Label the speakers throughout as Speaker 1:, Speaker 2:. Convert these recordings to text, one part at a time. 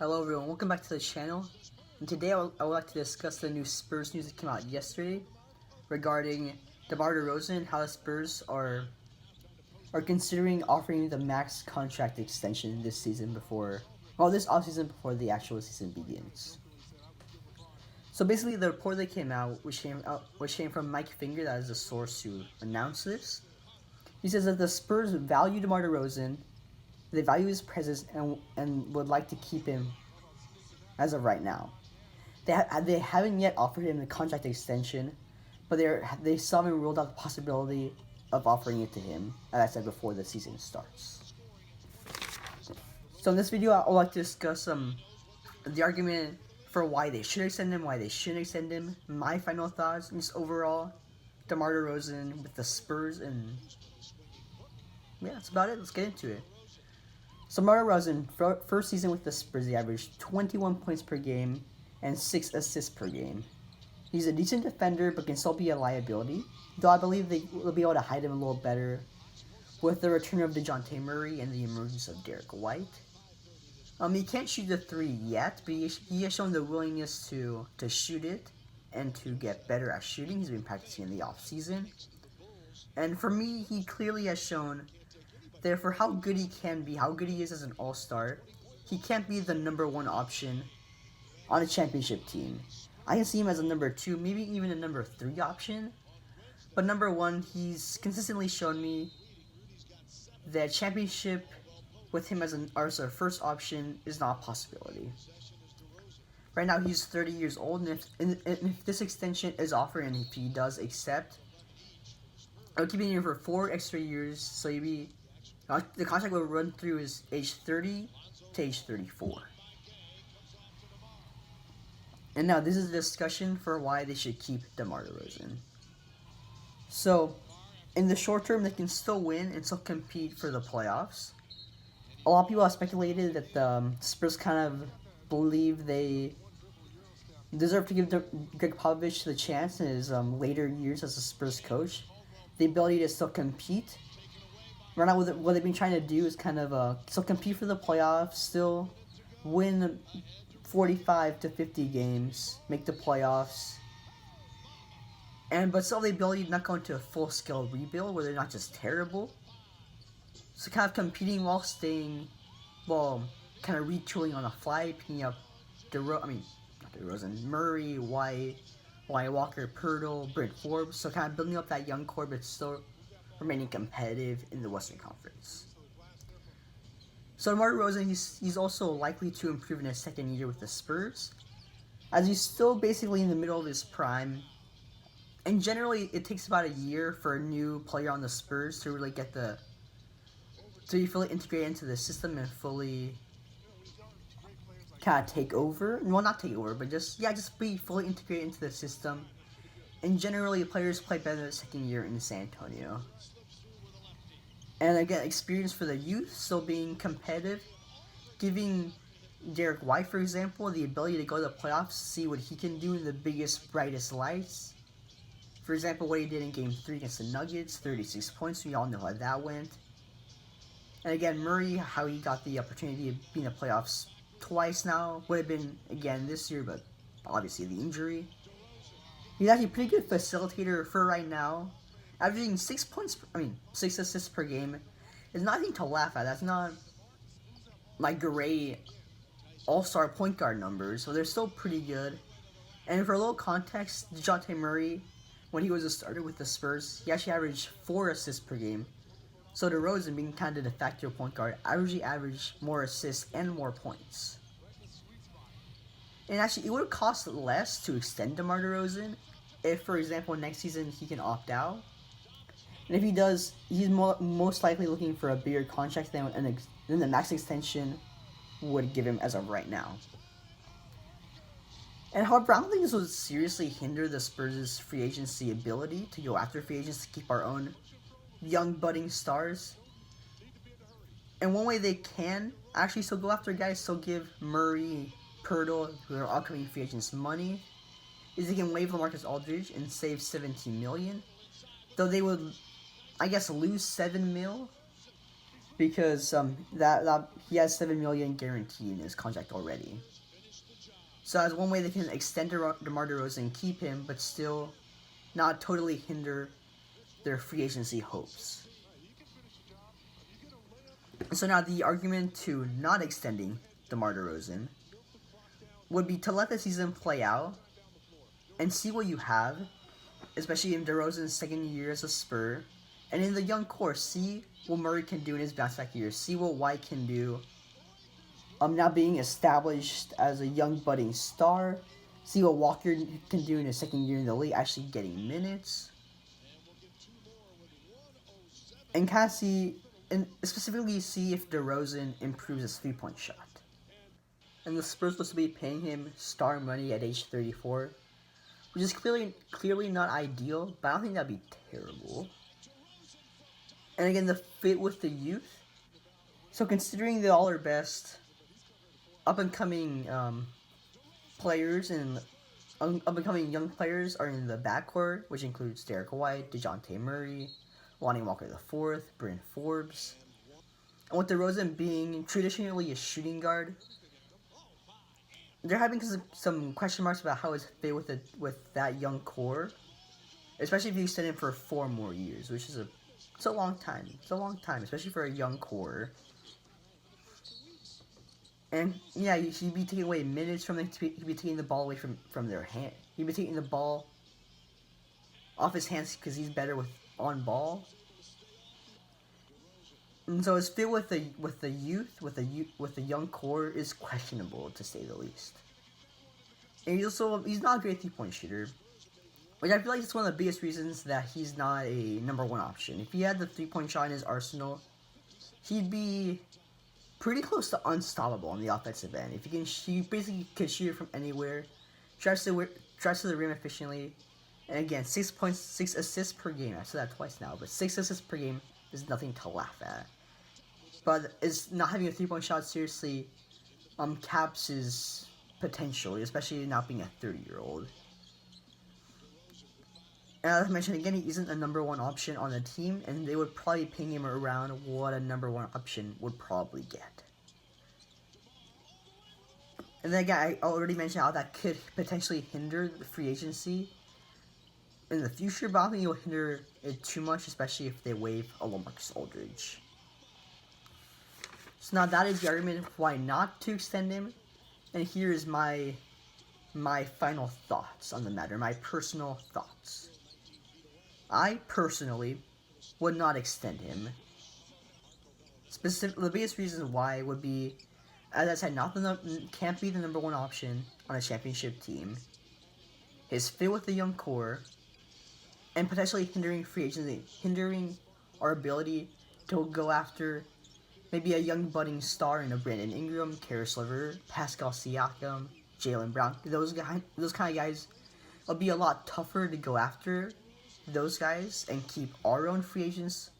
Speaker 1: Hello everyone, welcome back to the channel. And today I would like to discuss the new Spurs news that came out yesterday regarding DeMar Derozan and how the Spurs are considering offering the max contract extension this season this offseason before the actual season begins. So basically the report that came out, which came from Mike Finger, that is the source who announced this. He says that the Spurs value DeMar Derozan, they value his presence and would like to keep him as of right now. They haven't yet offered him the contract extension, but they still haven't ruled out the possibility of offering it to him, as I said before the season starts. So in this video, I would like to discuss the argument for why they should extend him, why they shouldn't extend him, my final thoughts, and just overall DeMar DeRozan with the Spurs, and yeah, that's about it. Let's get into it. So DeMar DeRozan, first season with the Spurs, he averaged 21 points per game and 6 assists per game. He's a decent defender, but can still be a liability, though I believe they will be able to hide him a little better with the return of DeJounte and the emergence of Derek White. He can't shoot the three yet, but he has shown the willingness to shoot it and to get better at shooting. He's been practicing in the offseason. And for me, he clearly has shown that for how good he can be, how good he is as an all-star, he can't be the number one option on a championship team. I can see him as a number 2, maybe even a number 3 option. But number 1, he's consistently shown me that championship with him as a first option is not a possibility. Right now he's 30 years old, and if this extension is offered and if he does accept, I'll keep him here for 4 extra years, so the contract will run through his age 30 to age 34. And now this is a discussion for why they should keep DeMar DeRozan. So, in the short term, they can still win and still compete for the playoffs. A lot of people have speculated that the Spurs kind of believe they deserve to give Greg Popovich the chance in his later years as a Spurs coach, the ability to still compete. Right now, what they've been trying to do is kind of still compete for the playoffs, still win 45 to 50 games, make the playoffs, but still the ability to not go into a full-scale rebuild where they're not just terrible. So kind of competing while kind of retooling on the fly, picking up Murray, White, Walker, Pirtle, Brent Forbes. So kind of building up that young core, but still remaining competitive in the Western Conference. So DeMar DeRozan, he's also likely to improve in his second year with the Spurs, as he's still basically in the middle of his prime. And generally, it takes about a year for a new player on the Spurs to really to be fully integrated into the system and fully kind of take over. Well, not take over, but just be fully integrated into the system. And generally, players play better the second year in San Antonio. And again, experience for the youth, still being competitive, giving Derek White, for example, the ability to go to the playoffs, see what he can do in the biggest, brightest lights. For example, what he did in Game 3 against the Nuggets, 36 points, we all know how that went. And again, Murray, how he got the opportunity to be in the playoffs twice now, would have been again this year, but obviously the injury. He's actually a pretty good facilitator for right now. Averaging 6 assists per game is nothing to laugh at. That's not like great all-star point guard numbers, so they're still pretty good. And for a little context, DeJounte Murray, when he was a starter with the Spurs, he actually averaged 4 assists per game. So DeRozan, being kind of de facto point guard, averaged more assists and more points. And actually, it would cost less to extend DeMar DeRozan if, for example, next season he can opt out. And if he does, he's most likely looking for a bigger contract than the max extension would give him as of right now. And however, I don't think this would seriously hinder the Spurs' free agency ability to go after free agents to keep our own young budding stars. And one way they can actually still go after guys, still give Murray, Pirtle, who are upcoming free agents, money, is they can waive LaMarcus Aldridge and save $17 million. Though they would, I guess, lose $7 million because that he has 7 million guaranteed in his contract already. So as one way they can extend DeMar DeRozan and keep him, but still not totally hinder their free agency hopes. So now the argument to not extending DeMar DeRozan would be to let the season play out and see what you have, especially in DeRozan's second year as a Spur, and in the young core, see what Murray can do in his back-to-back years, see what White can do. Now being established as a young budding star, see what Walker can do in his second year in the league, actually getting minutes, and kind of see, and specifically see if DeRozan improves his three-point shot. And the Spurs supposed to be paying him star money at age 34, which is clearly not ideal, but I don't think that'd be terrible. And again, the fit with the youth. So considering the all our best up-and-coming players and up-and-coming young players are in the backcourt, which includes Derek White, DeJounte Murray, Lonnie Walker IV, Bryn Forbes. And with DeRozan being traditionally a shooting guard, they're having some question marks about how it's fit with that young core, especially if you extend it for 4 more years, which is it's a long time. It's a long time, especially for a young core. And yeah, he'd be taking away minutes from them. He'd be taking the ball away from their hand. He'd be taking the ball off his hands because he's better on ball. And so his fit with the young core is questionable, to say the least. And he's not a great 3-point shooter, which I feel like it's one of the biggest reasons that he's not a number 1 option. If he had the 3-point shot in his arsenal, he'd be pretty close to unstoppable on the offensive end. If he basically could shoot it from anywhere, drives to the rim efficiently, and again, 6 points, 6 assists per game. I said that twice now, but 6 assists per game is nothing to laugh at. But is not having a 3-point shot seriously caps his potential, especially not being a 30-year-old. And as I mentioned again, he isn't a number 1 option on the team, and they would probably pay him around what a number 1 option would probably get. And then again, I already mentioned how that could potentially hinder the free agency in the future, but I don't think it will hinder it too much, especially if they waive a LaMarcus Aldridge. So now that is the argument why not to extend him, and here is my final thoughts on the matter, my personal thoughts. I personally would not extend him. The biggest reason why would be, as I said, can't be the number 1 option on a championship team. His fit with the young core, and potentially hindering free agency, hindering our ability to go after maybe a young budding star in a Brandon Ingram, Karis LeVert, Pascal Siakam, Jaylen Brown. Those kind of guys, it'll be a lot tougher to go after those guys and keep our own free agents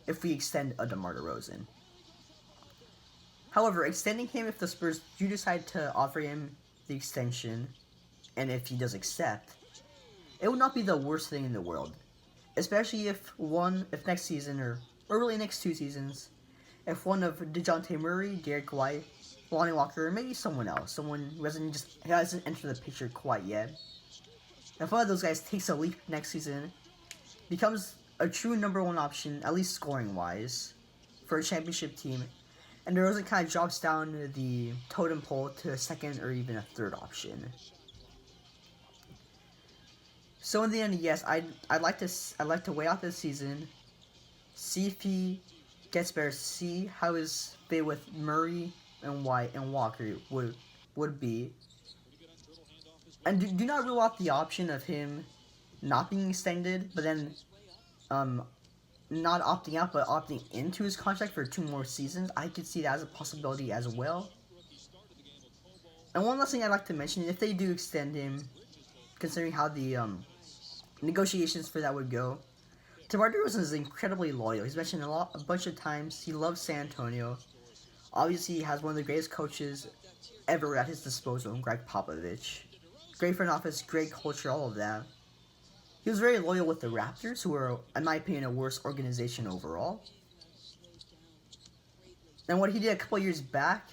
Speaker 1: if we extend a DeMar DeRozan. However, extending him, if the Spurs do decide to offer him the extension, and if he does accept, it would not be the worst thing in the world. Especially if next season or early next 2 seasons, if one of DeJounte Murray, Derek White, Lonnie Walker, or maybe someone else, someone who hasn't entered the picture quite yet, if one of those guys takes a leap next season, becomes a true number 1 option, at least scoring-wise, for a championship team, and DeRozan kind of drops down the totem pole to a 2nd or even a 3rd option. So in the end, yes, I'd like to wait out this season, see if he gets better, see how his fit with Murray and White and Walker would be. And do not rule out the option of him not being extended, but then not opting out, but opting into his contract for 2 more seasons. I could see that as a possibility as well. And one last thing I'd like to mention, if they do extend him, considering how the negotiations for that would go, DeMar DeRozan is incredibly loyal. He's mentioned a bunch of times. He loves San Antonio. Obviously, he has one of the greatest coaches ever at his disposal, Greg Popovich. Great front office, great culture, all of that. He was very loyal with the Raptors, who are, in my opinion, a worse organization overall. And what he did a couple years back,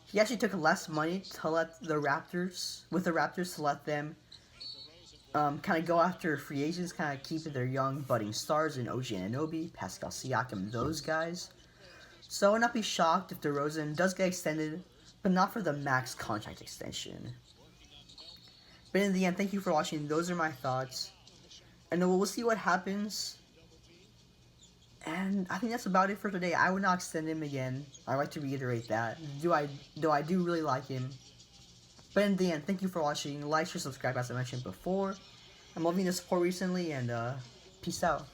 Speaker 1: he actually took less money to let the Raptors, to let them kind of go after free agents, kind of keep their young budding stars in OG Anunoby, Pascal Siakam, those guys. So I would not be shocked if DeRozan does get extended, but not for the max contract extension. But in the end, thank you for watching. Those are my thoughts. And we'll see what happens. And I think that's about it for today. I would not extend him again. I'd like to reiterate that. Though I do really like him. But in the end, thank you for watching. Like, share, subscribe as I mentioned before. I'm loving the support recently, and peace out.